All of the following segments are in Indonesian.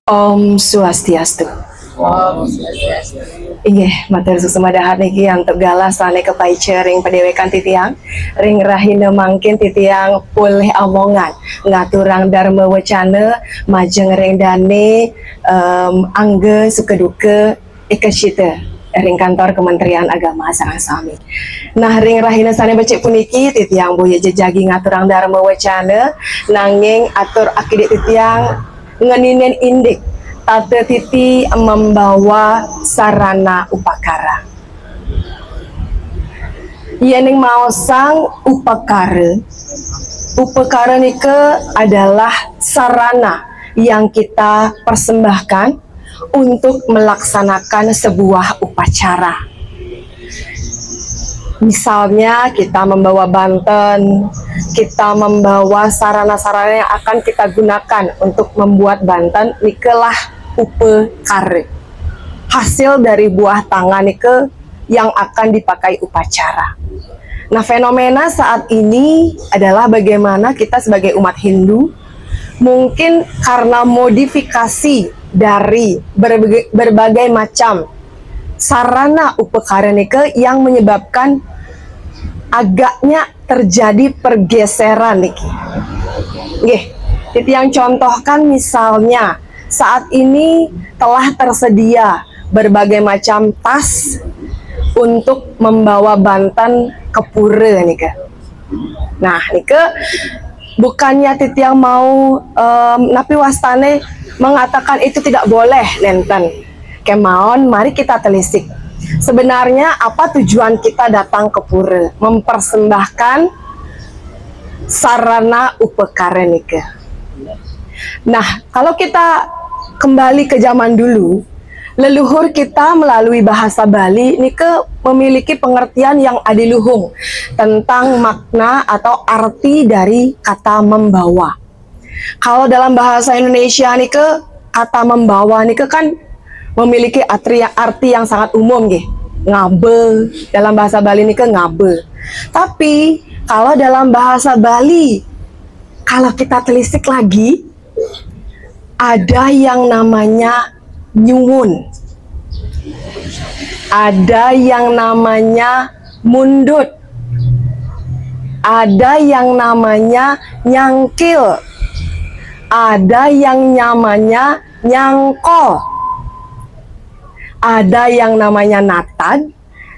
Om Swastiastu. Inggih, matur susemadahan niki yang tegala sane kepaice ring padewekan titiang ring rahina mangkin titiang pulih omongan ngaturang dharma wacana majeng ring dane angge sukeduke ikesita ring kantor Kementerian Agama sareng sami. Nah ring rahina sane becik puniki titiang boya jejagi ngaturang dharma wacana nanging atur akidik titiang ngeninen indik tate titi membawa sarana upakara. Yening mau sang upakara. Upakara nika adalah sarana yang kita persembahkan untuk melaksanakan sebuah upacara. Misalnya kita membawa banten, kita membawa sarana-sarana yang akan kita gunakan untuk membuat banten, nikelah upakara. Hasil dari buah tangan nike yang akan dipakai upacara. Nah fenomena saat ini adalah bagaimana kita sebagai umat Hindu mungkin karena modifikasi dari berbagai macam sarana upakara nike yang menyebabkan agaknya terjadi pergeseran niki. Nggih, titiang contohkan misalnya saat ini telah tersedia berbagai macam tas untuk membawa banten ke pura nike. Nah, nike bukannya titiang mau napi wastane mengatakan itu tidak boleh nenten. Kemaon, mari kita telisik. Sebenarnya apa tujuan kita datang ke pura? Mempersembahkan sarana upakara nike. Nah, kalau kita kembali ke zaman dulu, leluhur kita melalui bahasa Bali nike memiliki pengertian yang adiluhung tentang makna atau arti dari kata membawa. Kalau dalam bahasa Indonesia nike kata membawa nike kan memiliki arti yang sangat umum nggih. Ngabe, dalam bahasa Bali nike ngabe. Tapi kalau dalam bahasa Bali, kalau kita telisik lagi, ada yang namanya nyuwun. Ada yang namanya mundut. Ada yang namanya nyangkil. Ada yang namanya nyangkol. Ada yang namanya natad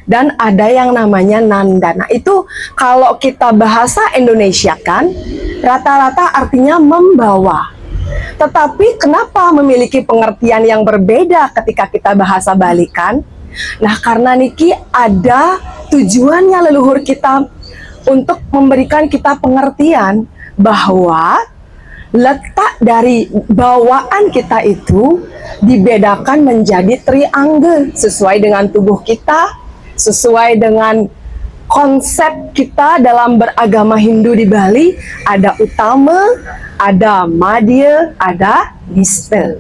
dan ada yang namanya nandana. Itu kalau kita bahasa Indonesia kan rata-rata artinya membawa. Tetapi kenapa memiliki pengertian yang berbeda ketika kita bahasa Bali kan? Nah karena niki ada tujuannya leluhur kita untuk memberikan kita pengertian bahwa letak dari bawaan kita itu dibedakan menjadi triangle sesuai dengan tubuh kita, sesuai dengan konsep kita dalam beragama Hindu di Bali. Ada utama, ada madya, ada nista.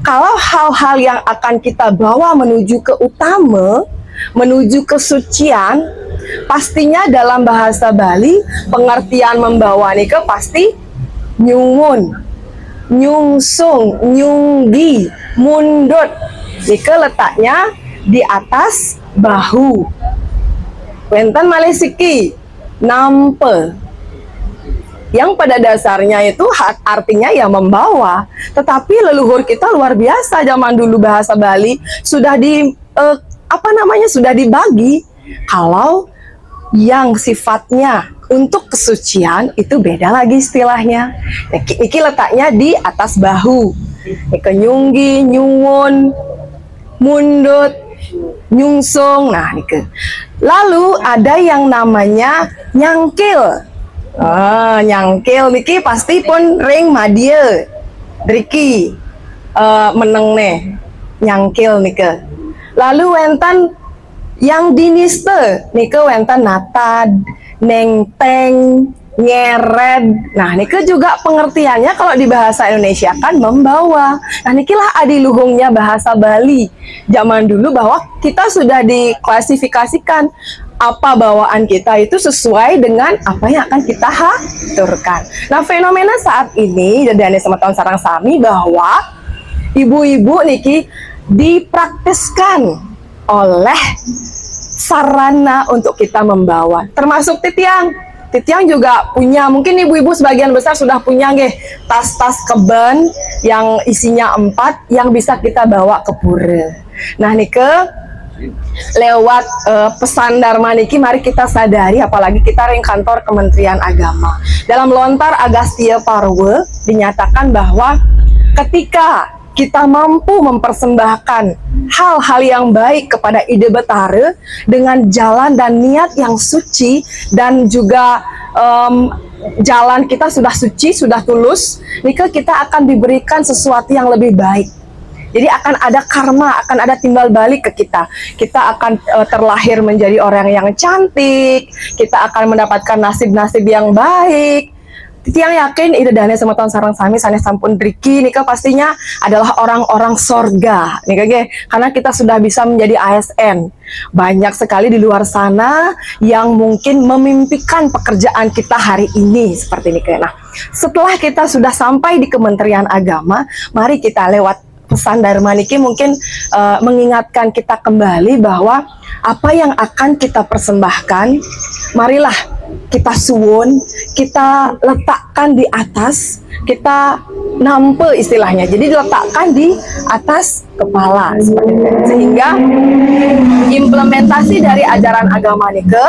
Kalau hal-hal yang akan kita bawa menuju ke utama, menuju kesucian, pastinya dalam bahasa Bali pengertian membawa nike pasti nyuwun, nyungsung, nyunggi, mundut. Nike letaknya di atas bahu. Wenten malesiki, nampe. Yang pada dasarnya itu artinya ya membawa. Tetapi leluhur kita luar biasa zaman dulu bahasa Bali sudah sudah dibagi. Kalau yang sifatnya untuk kesucian itu beda lagi istilahnya. Niki letaknya di atas bahu. Niki nyunggi, nyuwun, mundut, nyungsung. Nah, niki. Lalu ada yang namanya nyangkil. Nyangkil niki pasti pun ring madya. Driki meneng nih nyangkil niki. Lalu wenten yang diniste niki wenten natad, nengteng, ngered. Nah, niki juga pengertiannya kalau di bahasa Indonesia kan membawa. Nah, nikilah adiluhungnya bahasa Bali zaman dulu bahwa kita sudah diklasifikasikan apa bawaan kita itu sesuai dengan apa yang akan kita haturkan. Nah, fenomena saat ini dan sama tahun sarang sami bahwa ibu-ibu niki dipraktiskan oleh sarana untuk kita membawa, termasuk titiang. Titiang juga punya, mungkin ibu-ibu sebagian besar sudah punya nggih tas-tas keben yang isinya 4 yang bisa kita bawa ke pura. Nah nike lewat pesan Dharma niki mari kita sadari, apalagi kita ring kantor Kementerian Agama. Dalam Lontar Agastya Parwa dinyatakan bahwa ketika kita mampu mempersembahkan hal-hal yang baik kepada Ida Betara dengan jalan dan niat yang suci, dan juga jalan kita sudah suci, sudah tulus, nika kita akan diberikan sesuatu yang lebih baik. Jadi akan ada karma, akan ada timbal balik ke kita. Kita akan terlahir menjadi orang yang cantik, kita akan mendapatkan nasib-nasib yang baik. Tiang yakin ida dane semeton sarang sami sanes sampun driki nika pastinya adalah orang-orang sorga nika ge, karena kita sudah bisa menjadi ASN. Banyak sekali di luar sana yang mungkin memimpikan pekerjaan kita hari ini seperti ini. Nah, setelah kita sudah sampai di Kementerian Agama, mari kita lewat pesan Dharma niki mungkin mengingatkan kita kembali bahwa apa yang akan kita persembahkan, marilah kita suwun, kita letakkan di atas, kita nampe istilahnya, jadi diletakkan di atas kepala seperti itu. Sehingga implementasi dari ajaran agama nike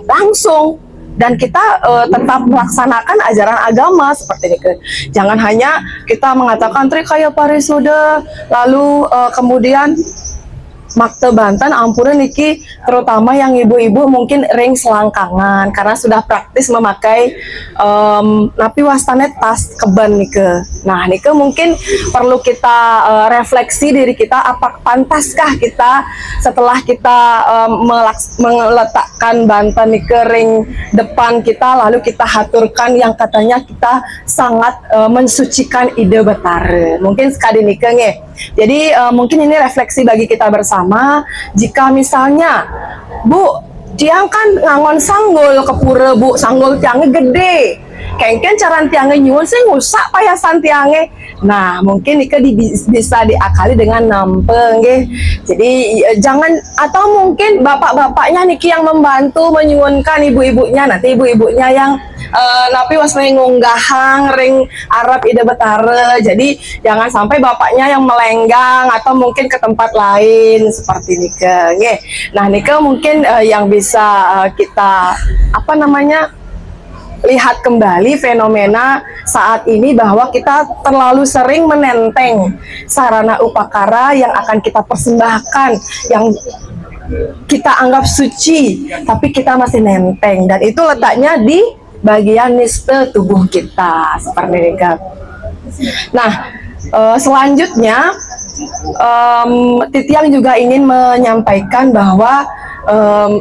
langsung, dan kita tetap melaksanakan ajaran agama seperti ini. Jangan hanya kita mengatakan Trikaya Parisuda, lalu kemudian Makte Banten ampura niki, terutama yang ibu-ibu mungkin ring selangkangan karena sudah praktis memakai napi wastane tas keben nike. Nah nike mungkin perlu kita refleksi diri kita, apa pantaskah kita setelah kita meletakkan Banten nike ring depan kita, lalu kita haturkan yang katanya kita sangat mensucikan Ida Betara. Mungkin sekali nike nge. Jadi mungkin ini refleksi bagi kita bersama. Jika misalnya Bu, tiang kan ngangon sanggul ke pura Bu, sanggul tiangnya gede, kengken caran tiangnya nyuwun sih ngusak payasan tiangnya. Nah mungkin ini bisa diakali dengan nampeng nggih. Jadi jangan, atau mungkin bapak-bapaknya niki yang membantu menyuwunkan ibu-ibunya, nanti ibu-ibunya yang napi was ngunggahang ring Arab Ida Betara. Jadi jangan sampai bapaknya yang melenggang atau mungkin ke tempat lain seperti nike nggih. Nah nike mungkin yang bisa kita lihat kembali fenomena saat ini, bahwa kita terlalu sering menenteng sarana upakara yang akan kita persembahkan, yang kita anggap suci, tapi kita masih nenteng, dan itu letaknya di bagian niste tubuh kita seperti ini kan. Nah selanjutnya Titiang juga ingin menyampaikan bahwa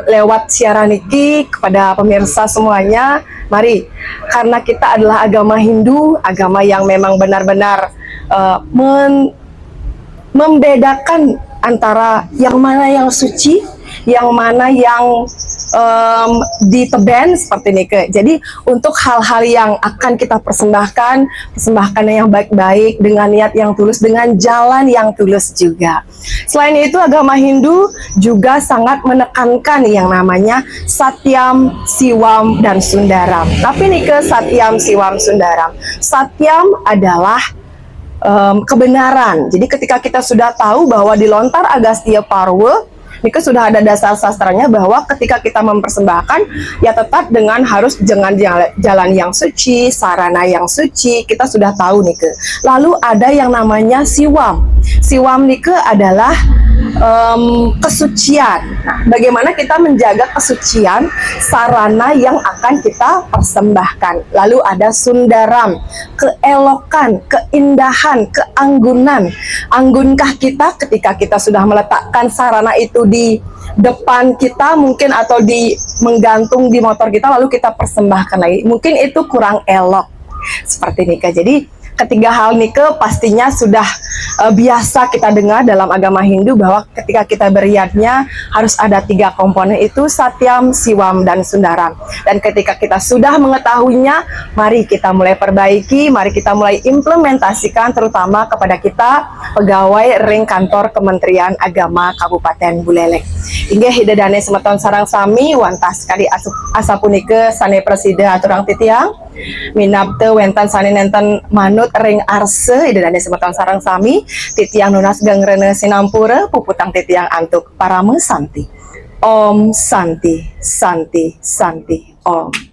lewat siaran ini kepada pemirsa semuanya, mari, karena kita adalah agama Hindu, agama yang memang benar-benar membedakan antara yang mana yang suci, yang mana yang diteben seperti ini. Jadi untuk hal-hal yang akan kita persembahkan yang baik-baik dengan niat yang tulus, dengan jalan yang tulus juga. Selain itu agama Hindu juga sangat menekankan yang namanya Satyam, Siwam, dan Sundaram. Tapi nih ke Satyam, Siwam, Sundaram. Satyam adalah kebenaran. Jadi ketika kita sudah tahu bahwa di Lontar Agastya Parwa Nika sudah ada dasar sastranya bahwa ketika kita mempersembahkan, ya tetap dengan harus dengan jalan yang suci, sarana yang suci, kita sudah tahu Nika. Lalu ada yang namanya Siwam. Siwam Nika adalah kesucian. Nah, bagaimana kita menjaga kesucian sarana yang akan kita persembahkan. Lalu ada Sundaram, keelokan, keindahan, keanggunan. Anggunkah kita ketika kita sudah meletakkan sarana itu di depan kita mungkin, atau menggantung di motor kita, lalu kita persembahkan lagi, mungkin itu kurang elok seperti ini. Jadi ketiga hal nike pastinya sudah biasa kita dengar dalam agama Hindu, bahwa ketika kita beriadnya harus ada 3 komponen itu, Satyam, Siwam, dan Sundaram. Dan ketika kita sudah mengetahuinya, mari kita mulai perbaiki, mari kita mulai implementasikan, terutama kepada kita pegawai ring kantor Kementerian Agama Kabupaten Buleleng. Hingga hidadane semeton sarang sami wantas kali asapunike sane presiden aturang titiang minabte wentan sane nenten manut ring arse hidadane semeton sarang sami titiang nunas gangrene sinampura puputang titiang antuk parame santi. Om Santi Santi Santi Om.